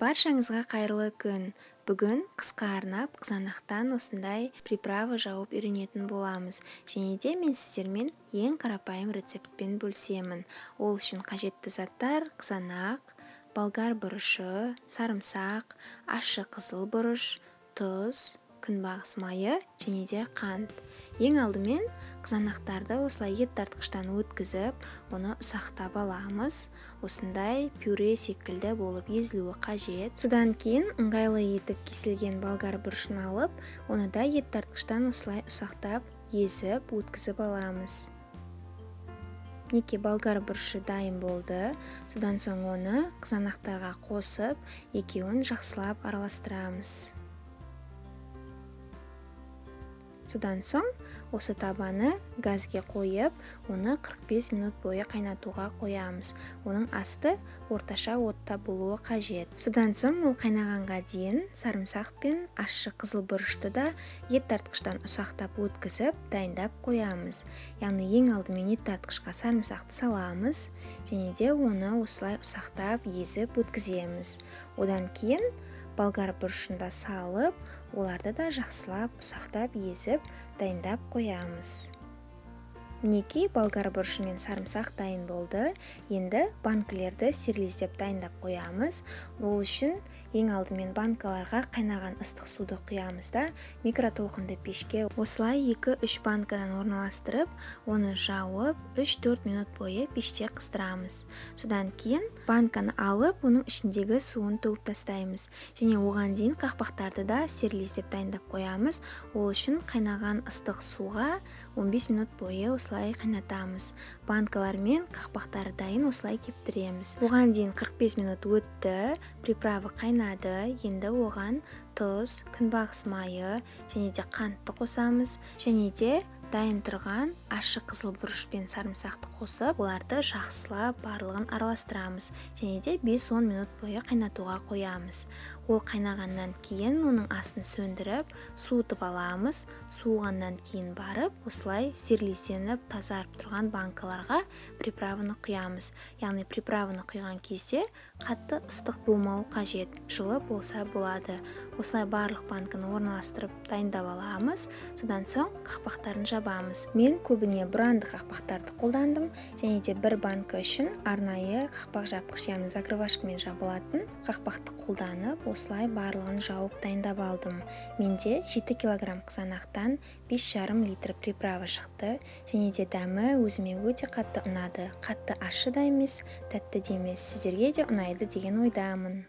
Баршаңызға қайырлы күн. Бүгін қысқа арнап қызанақтан осындай приправа жауып үйренетін боламыз. Және де мен сіздермен ең қарапайым рецептпен бөлісемін. Ол үшін қажетті заттар: қызанақ, болгар бұрышы, сарымсақ, ащы қызыл бұрыш, тұз, күнбағыс майы және де қант. Ең алдымен қызанақтарды осылай ет тартқыштан өткізіп, оны ұсақтап аламыз. Осындай пюре секілді болып езілуі қажет. Содан кейін ыңғайлы етіп кесілген болгар бұрышын алып, оны да ет тартқыштан осылай ұсақтап езіп өткізіп аламыз. Мінекей болгар бұрышы дайын болды. Содан соң оны қызанақтарға қосып, екеуін жақсылап араластырамыз. Содан соң осы табаны газге қойып, оны 45 минут бойы қайнатуға қоямыз. Оның асты орташа отта болуы қажет. Содан соң ол қайнағанға дейін сарымсақ пен ащы қызыл бұрышты да ет тартқыштан ұсақтап өткізіп, дайындап қоямыз. Яғни ең алдымен ет тартқышқа сарымсақты саламыз және де оны осылай ұсақтап езіп өткіземіз. Одан кейін болгар бұрышында салып, оларды да жақсылап ұсақтап езіп дайындап қоямыз. Мінекей болгар бұрышы мен сарымсақ дайын болды. Енді банкілерді стерилиздеп дайындап қоямыз. Ол үшін ең алдымен банкаларға қайнаған ыстық суды құямыз да микротолқынды пешке осылай 2-3 банкадан орналастырып, оны жауып 3-4 минут бойы пеште қыздырамыз. Содан кейін банканы алып, оның ішіндегі суын төгіп тастаймыз. Және оған дейін қақпақтарды да стерилиздеп дайындап қоямыз. Ол үшін қайнаған ыстық суға 15 минут бойы осылай қайнатамыз. Банкалар мен қақпақтары дайын, осылай кептіреміз. Оған дейін 45 минут өтті, приправа қайнады. Енді оған тұз, күнбағыс майы және де қантты қосамыз. Және де дайын тұрған ащы қызыл бұрыш пен сарымсақты қосып, оларды жақсылап барлығын араластырамыз. Және де 5-10 минут бойы қайнатуға қоямыз. Ол қайнағаннан кейін оның астын сөндіріп, суытып аламыз. Суығаннан кейін барып, осылай стерилизденіп тазарып тұрған банкаларға приправаны құямыз. Яғни приправаны құйған кезде қатты ыстық болмауы қажет, жылы болса болады. Осылай барлық банканы орналастырып дайындап аламыз. Содан соң қақпақтарын жабамыз. Мен көбіне бұранды қақпақтарды қолдандым, және де бір банка үшін арнайы қақпақ жапқыш, яғни закрывашкамен жабылатын қақпақты қолданып, осылай барлығын жауып дайындап алдым. Менде 7 килограмм қызанақтан 5,5 литр приправа шықты, және де дәмі өзіме өте қатты ұнады. Қатты ащы да емес, тәтті де емес. Сіздерге де ұнайды деген ойдамын.